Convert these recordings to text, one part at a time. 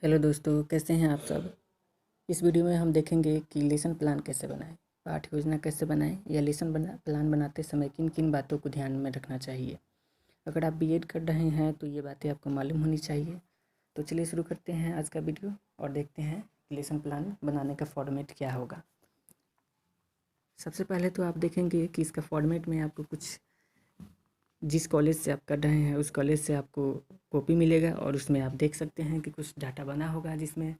Hello दोस्तों, कैसे हैं आप सब। इस वीडियो में हम देखेंगे कि लेसन प्लान कैसे बनाएं, पाठ्य योजना कैसे बनाएं या प्लान बनाते समय किन किन बातों को ध्यान में रखना चाहिए। अगर आप बीएड कर रहे हैं तो ये बातें आपको मालूम होनी चाहिए। तो चलिए शुरू करते हैं आज का वीडियो और देखते हैं कि लेसन प्लान बनाने का फॉर्मेट क्या होगा। सबसे पहले तो आप देखेंगे कि इसका फॉर्मेट में आपको कुछ जिस कॉलेज से आप कर रहे हैं उस कॉलेज से आपको कॉपी मिलेगा और उसमें आप देख सकते हैं कि कुछ डाटा बना होगा, जिसमें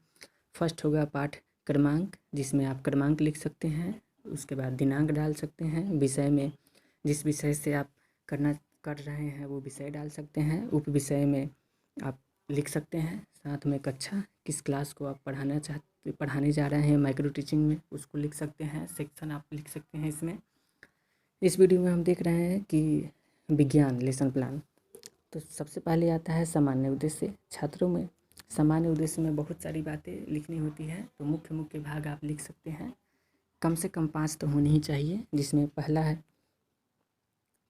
फर्स्ट होगा पाठ क्रमांक, जिसमें आप क्रमांक लिख सकते हैं। उसके बाद दिनांक डाल सकते हैं, विषय में जिस विषय से आप कर रहे हैं वो विषय डाल सकते हैं, उप विषय में आप लिख सकते हैं, साथ में कक्षा किस क्लास को आप पढ़ाने जा रहे हैं माइक्रो टीचिंग में उसको लिख सकते हैं, सेक्शन आप लिख सकते हैं। इस वीडियो में हम देख रहे हैं कि विज्ञान लेसन प्लान। तो सबसे पहले आता है सामान्य उद्देश्य। छात्रों में सामान्य उद्देश्य में बहुत सारी बातें लिखनी होती है, तो मुख्य मुख्य भाग आप लिख सकते हैं। कम से कम 5 तो होनी ही चाहिए, जिसमें पहला है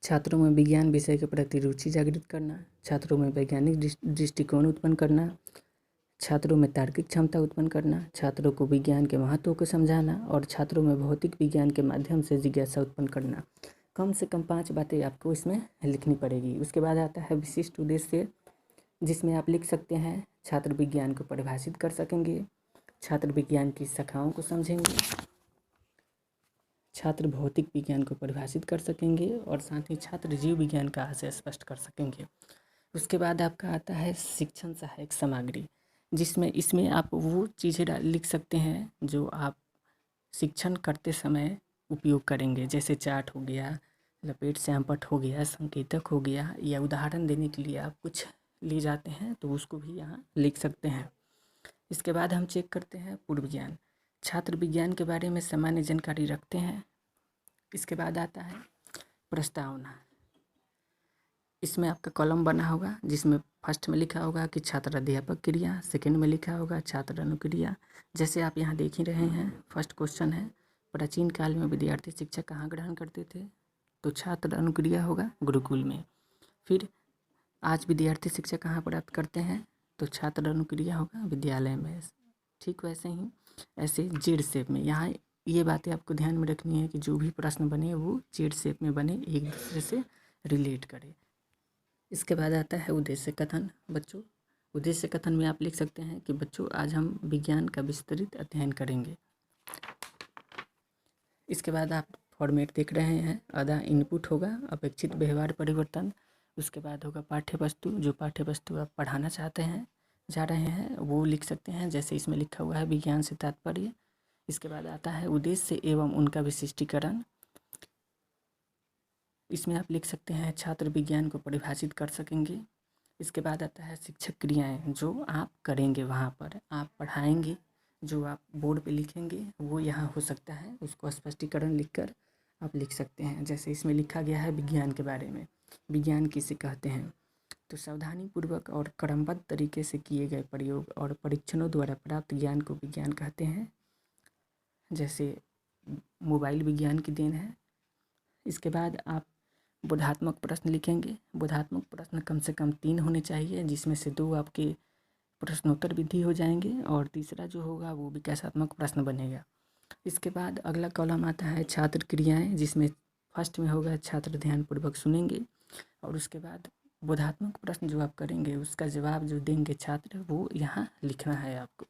छात्रों में विज्ञान विषय के प्रति रुचि जागृत करना, छात्रों में वैज्ञानिक दृष्टिकोण उत्पन्न करना, छात्रों में तार्किक क्षमता उत्पन्न करना, छात्रों को विज्ञान के महत्व को समझाना और छात्रों में भौतिक विज्ञान के माध्यम से जिज्ञासा उत्पन्न करना। कम से कम 5 बातें आपको इसमें लिखनी पड़ेगी। उसके बाद आता है विशिष्ट उद्देश्य, जिसमें आप लिख सकते हैं छात्र विज्ञान को परिभाषित कर सकेंगे, छात्र विज्ञान की शाखाओं को समझेंगे, छात्र भौतिक विज्ञान को परिभाषित कर सकेंगे और साथ ही छात्र जीव विज्ञान का आशय स्पष्ट कर सकेंगे। उसके बाद आपका आता है शिक्षण सहायक सामग्री, जिसमें इसमें आप वो चीज़ें लिख सकते हैं जो आप शिक्षण करते समय उपयोग करेंगे, जैसे चार्ट हो गया, लपेट श्यामपट्ट हो गया, संकेतक हो गया, या उदाहरण देने के लिए आप कुछ ले जाते हैं तो उसको भी यहाँ लिख सकते हैं। इसके बाद हम चेक करते हैं पूर्व ज्ञान। छात्र विज्ञान के बारे में सामान्य जानकारी रखते हैं। इसके बाद आता है प्रस्तावना। इसमें आपका कॉलम बना होगा, जिसमें फर्स्ट में लिखा होगा कि छात्र अध्यापक क्रिया, सेकंड में लिखा होगा छात्र अनुक्रिया। जैसे आप यहाँ देख ही रहे हैं, फर्स्ट क्वेश्चन है प्राचीन काल में विद्यार्थी शिक्षा कहाँ ग्रहण करते थे, तो छात्र अनुक्रिया होगा गुरुकुल में। फिर आज विद्यार्थी शिक्षा कहाँ प्राप्त करते हैं, तो छात्र अनुक्रिया होगा विद्यालय में। ठीक वैसे ही ऐसे जेड शेप में यहाँ ये बातें आपको ध्यान में रखनी है कि जो भी प्रश्न बने वो जेड शेप में बने, एक दूसरे से रिलेट करे। इसके बाद आता है उद्देश्य कथन। बच्चों, उद्देश्य कथन में आप लिख सकते हैं कि बच्चों आज हम विज्ञान का विस्तृत अध्ययन करेंगे। इसके बाद आप फॉर्मेट देख रहे हैं, आधा इनपुट होगा अपेक्षित व्यवहार परिवर्तन। उसके बाद होगा पाठ्य वस्तु, जो पाठ्य वस्तु आप पढ़ाना चाहते हैं जा रहे हैं वो लिख सकते हैं, जैसे इसमें लिखा हुआ है विज्ञान से तात्पर्य। इसके बाद आता है उद्देश्य एवं उनका विशिष्टीकरण। इसमें आप लिख सकते हैं छात्र विज्ञान को परिभाषित कर सकेंगे। इसके बाद आता है शिक्षक क्रियाएं, जो आप करेंगे वहाँ पर आप पढ़ाएंगे, जो आप बोर्ड पे लिखेंगे वो यहाँ हो सकता है, उसको स्पष्टीकरण लिखकर आप लिख सकते हैं। जैसे इसमें लिखा गया है विज्ञान के बारे में, विज्ञान किसे कहते हैं, तो सावधानीपूर्वक और क्रमबद्ध तरीके से किए गए प्रयोग और परीक्षणों द्वारा प्राप्त ज्ञान को विज्ञान कहते हैं। जैसे मोबाइल विज्ञान की देन है। इसके बाद आप बोधात्मक प्रश्न लिखेंगे। बोधात्मक प्रश्न कम से कम 3 होने चाहिए, जिसमें से 2 आपके प्रश्नोत्तर विधि हो जाएंगे और तीसरा जो होगा वो विकासात्मक प्रश्न बनेगा। इसके बाद अगला कॉलम आता है छात्र क्रियाएं, जिसमें फर्स्ट में होगा छात्र ध्यानपूर्वक सुनेंगे और उसके बाद बोधात्मक प्रश्न जो आप करेंगे उसका जवाब जो देंगे छात्र वो यहाँ लिखना है आपको।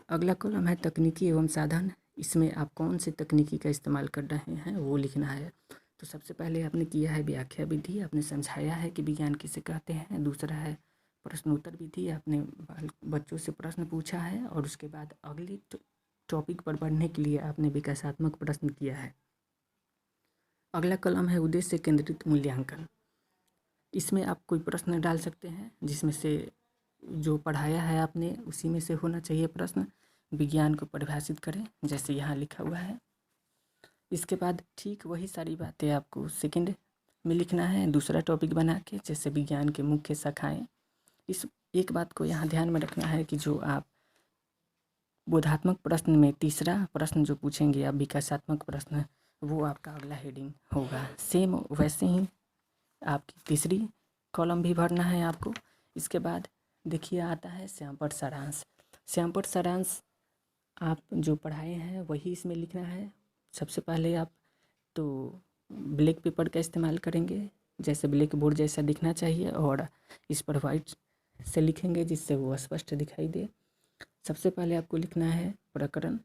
अगला कॉलम है तकनीकी एवं साधन। इसमें आप कौन से तकनीकी का इस्तेमाल कर रहे हैं वो लिखना है। तो सबसे पहले आपने किया है व्याख्या विधि, आपने समझाया है कि विज्ञान किसे कहते हैं। दूसरा है प्रश्नोत्तर विधि, आपने बच्चों से प्रश्न पूछा है और उसके बाद अगले टॉपिक पर बढ़ने के लिए आपने विकासात्मक प्रश्न किया है। अगला कलम है उद्देश्य केंद्रित मूल्यांकन। इसमें आप कोई प्रश्न डाल सकते हैं, जिसमें से जो पढ़ाया है आपने उसी में से होना चाहिए प्रश्न। विज्ञान को परिभाषित करें, जैसे यहाँ लिखा हुआ है। इसके बाद ठीक वही सारी बातें आपको सेकंड में लिखना है, दूसरा टॉपिक बना के, जैसे विज्ञान के मुख्य शाखाएं। इस एक बात को यहाँ ध्यान में रखना है कि जो आप बोधात्मक प्रश्न में तीसरा प्रश्न जो पूछेंगे आप विकासात्मक प्रश्न, वो आपका अगला हेडिंग होगा। सेम वैसे ही आपकी तीसरी कॉलम भी भरना है आपको। इसके बाद देखिए आता है श्यामपट्ट सारांश। श्यामपट्ट सारांश आप जो पढ़ाए हैं वही इसमें लिखना है। सबसे पहले आप तो ब्लैक पेपर का इस्तेमाल करेंगे, जैसे ब्लैक बोर्ड जैसा दिखना चाहिए, और इस पर वाइट से लिखेंगे जिससे वो स्पष्ट दिखाई दे। सबसे पहले आपको लिखना है प्रकरण,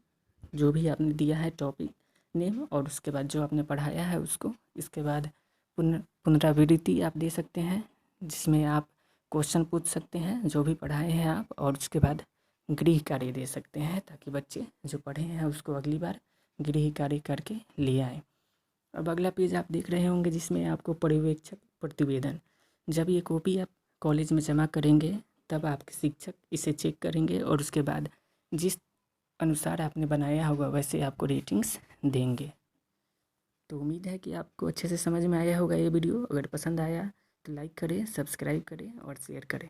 जो भी आपने दिया है टॉपिक नेम, और उसके बाद जो आपने पढ़ाया है उसको। इसके बाद पुनरावृत्ति आप दे सकते हैं, जिसमें आप क्वेश्चन पूछ सकते हैं जो भी पढ़ाए हैं आप, और उसके बाद गृह कार्य दे सकते हैं, ताकि बच्चे जो पढ़े हैं उसको अगली बार गृह कार्य करके ले आएँ। अब अगला पेज आप देख रहे होंगे जिसमें आपको पर्यवेक्षक प्रतिवेदन, जब ये कॉपी आप कॉलेज में जमा करेंगे तब आपके शिक्षक इसे चेक करेंगे, और उसके बाद जिस अनुसार आपने बनाया होगा वैसे आपको रेटिंग्स देंगे। तो उम्मीद है कि आपको अच्छे से समझ में आया होगा ये वीडियो। अगर पसंद आया तो लाइक करें, सब्सक्राइब करें और शेयर करें।